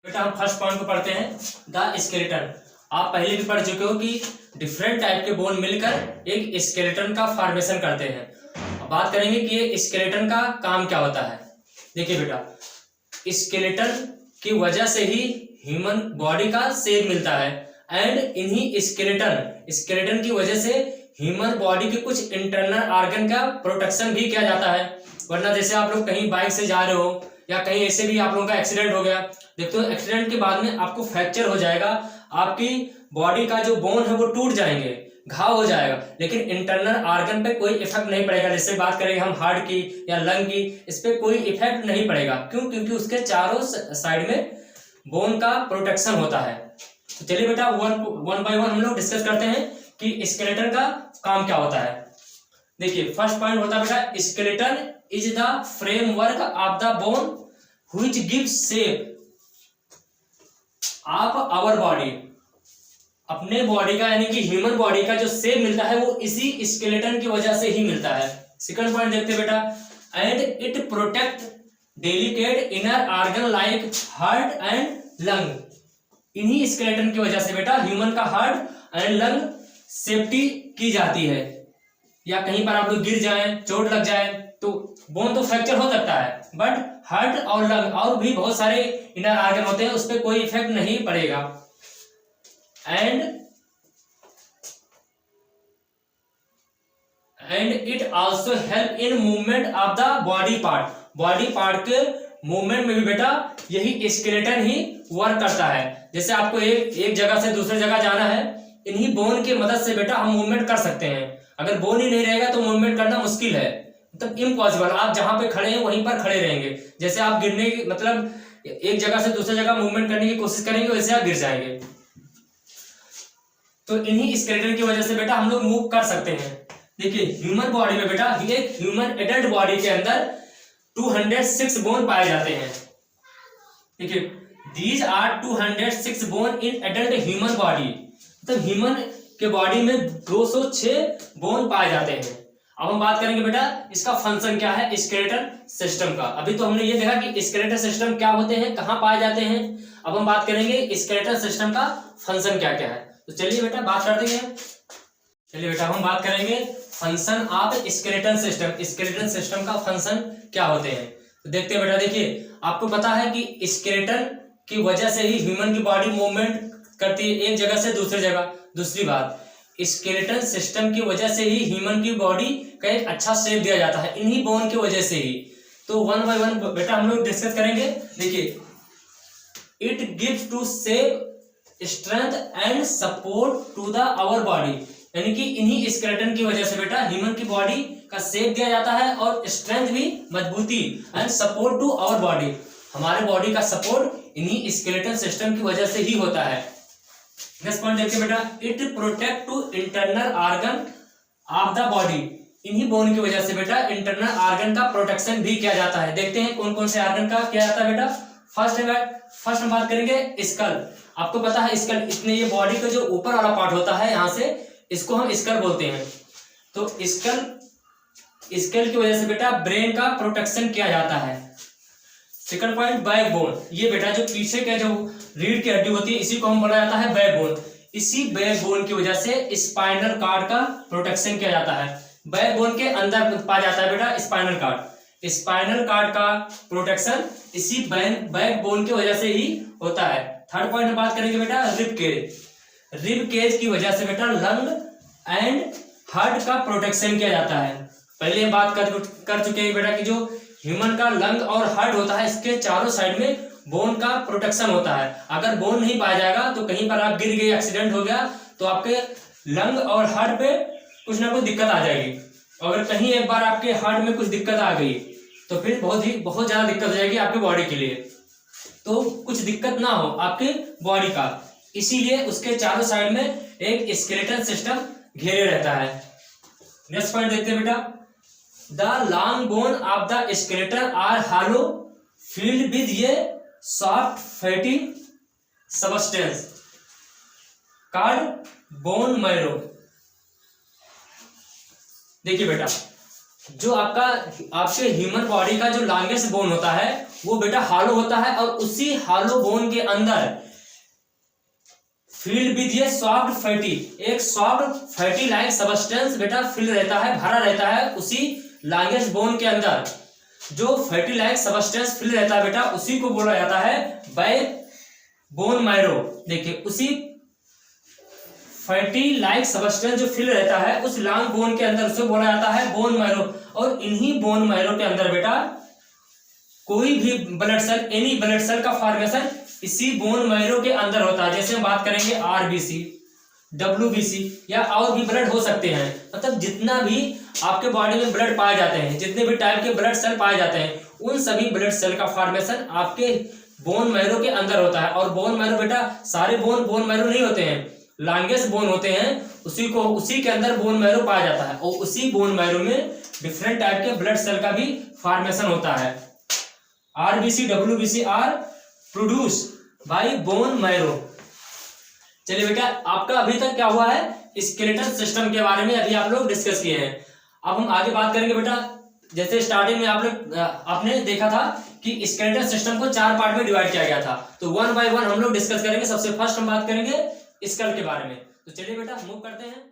बेटा हम first point को पढ़ते हैं, द स्केलेटन। आप पहले भी पढ़ चुके हो कि डिफरेंट टाइप के बोन मिलकर एक स्केलेटन का फॉर्मेशन करते हैं। अब बात करेंगे कि ये स्केलेटन का काम क्या होता है। देखिए बेटा, स्केलेटन की वजह से ही ह्यूमन बॉडी का शेप मिलता है एंड इन्हीं स्केलेटन की वजह से ह्यूमन बॉडी के कुछ इंटरनल ऑर्गन का प्रोटेक्शन भी किया जाता है। वरना जैसे आप लोग कहीं बाइक से जा रहे हो या कहीं ऐसे भी आप लोगों का एक्सीडेंट हो गया, देखते हो एक्सीडेंट के बाद में आपको फ्रैक्चर हो जाएगा, आपकी बॉडी का जो बोन है वो टूट जाएंगे, घाव हो जाएगा, लेकिन इंटरनल ऑर्गन पे कोई इफेक्ट नहीं पड़ेगा। जैसे बात करेंगे हम हार्ट की या लंग की, इस पे कोई इफेक्ट नहीं पड़ेगा। क्यों? क्योंकि उसके चारों साइड में बोन का प्रोटेक्शन होता है। तो चलिए बेटा वन बाय वन हम लोग डिस्कस करते हैं कि स्केलेटन का काम क्या होता है। देखिए फर्स्ट पॉइंट होता है बेटा, skeleton is the framework of the bone which gives shape of our body. अपने बॉडी का यानी कि ह्यूमन बॉडी का जो शेप मिलता है वो इसी स्केलेटन की वजह से ही मिलता है। सेकंड पॉइंट देखते हैं बेटा, and it protect delicate inner organ like heart and lung. इन्हीं स्केलेटन की वजह से बेटा ह्यूमन का हार्ट एंड लंग सेफ्टी की जाती है। या कहीं पर आप लोग गिर जाएं, चोट लग जाए तो बोन तो फ्रैक्चर हो सकता है, बट हार्ट और लंग और भी बहुत सारे इनर ऑर्गन होते हैं, उस पर कोई इफेक्ट नहीं पड़ेगा। And it also help in movement of the body part. Body part के मूवमेंट में भी बेटा यही स्केलेटन ही वर्क करता है। जैसे आपको एक जगह से दूसरे जगह जाना है, इन्हीं बोन की मदद से बेटा हम मूवमेंट कर सकते हैं। अगर बोन ही नहीं रहेगा तो मूवमेंट करना मुश्किल है, मतलब इम्पॉसिबल। आप जहां पे खड़े हैं वहीं पर खड़े रहेंगे। जैसे आप गिरने की मतलब एक जगह से दूसरी जगह मूवमेंट करने की कोशिश करेंगे, वैसे आप गिर जाएंगे। तो इन्हीं स्केलेटन की वजह से बेटा हम लोग मूव कर सकते हैं। देखिए ह्यूमन बॉडी में बेटा, एक ह्यूमन एडल्ट बॉडी के अंदर 206 बोन पाए जाते हैं। देखिए these are 206 bone in adult human body. तो ह्यूमन के बॉडी में 206 बोन पाए जाते हैं। अब हम बात करेंगे बेटा इसका फंक्शन क्या है स्केलेटन सिस्टम का। अभी तो हमने ये देखा कि स्केलेटन सिस्टम क्या होते हैं, कहाँ पाए जाते हैं। अब हम बात करेंगे स्केलेटन सिस्टम का फंक्शन क्या क्या है। तो चलिए बेटा बात करते हैं। चलिए बेटा हम बात करेंगे function of skeleton system. Skeleton system का फंक्शन क्या होते हैं तो देखते हैं बेटा। देखिए आपको पता है कि स्केलेटन की वजह से ही ह्यूमन की बॉडी मूवमेंट करती है एक जगह से दूसरी जगह। दूसरी बात, स्केलेटन सिस्टम की वजह से ही ह्यूमन की बॉडी का एक अच्छा शेप दिया जाता है, इन्हीं बोन की वजह से ही। तो वन बाय वन बेटा हम लोग डिस्कस करेंगे। देखिए it gives to shape strength and support to the our body. यानी कि इन्हीं स्केलेटन की वजह से बेटा ह्यूमन की बॉडी का शेप दिया जाता है और स्ट्रेंथ भी, मजबूती and support to our body. हमारे बॉडी का सपोर्ट इन्हीं स्केलेटन सिस्टम की वजह से ही होता है। नेक्स्ट पॉइंट देखिए बेटा, it protect to internal organ of the body. इन्हीं बोन की वजह से बेटा इंटरनल ऑर्गन का प्रोटेक्शन भी किया जाता है। देखते हैं कौन कौन से ऑर्गन का किया जाता है बेटा। फर्स्ट हम बात करेंगे स्कल। आपको पता है स्कल, इसमें ये बॉडी का जो ऊपर वाला पार्ट होता है यहाँ से, इसको हम स्कल बोलते हैं। तो स्कल की वजह से बेटा ब्रेन का प्रोटेक्शन किया जाता है। Second point backbone. ये बेटा जो पीछे का जो रीढ़ की हड्डी होती है इसी को हम बोला जाता है बैकबोन। इसी बैकबोन की वजह से स्पाइनल कार्ड का प्रोटेक्शन किया जाता है। बैकबोन के अंदर पाया जाता है बेटा स्पाइनल कार्ड। स्पाइनल कार्ड का प्रोटेक्शन इसी बैकबोन की वजह से ही होता है। थर्ड पॉइंट में बात करेंगे बेटा रिब केज। रिब केज की वजह से बेटा लंग एंड हार्ट का प्रोटेक्शन किया जाता है। पहले हम बात कर चुके हैं बेटा कि जो ह्यूमन का लंग और हार्ट होता है, इसके चारों साइड में बोन का प्रोटेक्शन होता है। अगर बोन नहीं पाया जाएगा तो कहीं पर आप गिर गए, एक्सीडेंट हो गया, तो आपके लंग और हार्ट पे कुछ ना कुछ दिक्कत आ जाएगी। अगर कहीं एक बार आपके हार्ट में कुछ दिक्कत आ गई तो फिर बहुत ज्यादा दिक्कत हो जाएगी आपकी बॉडी के लिए। तो कुछ दिक्कत ना हो आपके बॉडी का, इसीलिए उसके चारों साइड में एक स्केलेटन सिस्टम घेरे रहता है। नेक्स्ट पॉइंट देखते हैं बेटा, the long bone of the skeleton are hollow filled with ये soft fatty substance called bone marrow. देखिए बेटा जो आपके ह्यूमन बॉडी का जो लॉन्गेस्ट बोन होता है वो बेटा हॉलो होता है, और उसी हॉलो बोन के अंदर फील्ड विद ये सॉफ्ट फैटी, एक सॉफ्ट फैटी लाइक सबस्टेंस बेटा फिल रहता है, भरा रहता है उसी लॉन्गेस्ट बोन के अंदर। जो फैटी लाइक सबस्टेंस फिल रहता है बेटा उसी को बोला जाता है बैक बोन मैरो। देखिए उसी फैटी लाइक सबस्टेंस जो फिल रहता है उस लॉन्ग बोन के अंदर उसे बोला जाता है बोन मैरो। और इन्हीं बोन मैरो के अंदर बेटा कोई भी blood cell, any blood cell का फॉर्मेशन इसी बोन मैरो के अंदर होता है। जैसे हम बात करेंगे आरबीसी, डब्ल्यूबीसी या और भी ब्लड हो सकते हैं, मतलब जितना भी आपके बॉडी में ब्लड पाए जाते हैं, जितने भी टाइप के ब्लड सेल पाए जाते हैं, उन सभी ब्लड सेल का फॉर्मेशन आपके बोन मैरो के अंदर होता है। और बोन मैरो बेटा सारे बोन मैरो नहीं होते हैं, लॉन्गेस्ट बोन होते हैं, उसी के अंदर बोन मैरो पाया जाता है, और उसी बोन मैरो में डिफरेंट टाइप के ब्लड सेल का भी फॉर्मेशन होता है। RBC WBC are produce by bone marrow. चलिए बेटा आपका अभी तक क्या हुआ है, स्केलेटल सिस्टम के बारे में अभी आप लोग डिस्कस किए हैं। अब हम आगे बात करेंगे बेटा, जैसे स्टार्टिंग में आपने देखा था कि स्केलेटल सिस्टम को 4 पार्ट में डिवाइड किया गया था, तो 1 बाय 1 हम लोग डिस्कस करेंगे। सबसे फर्स्ट हम बात करेंगे स्कल के बारे में। तो चलिए बेटा मूव करते हैं।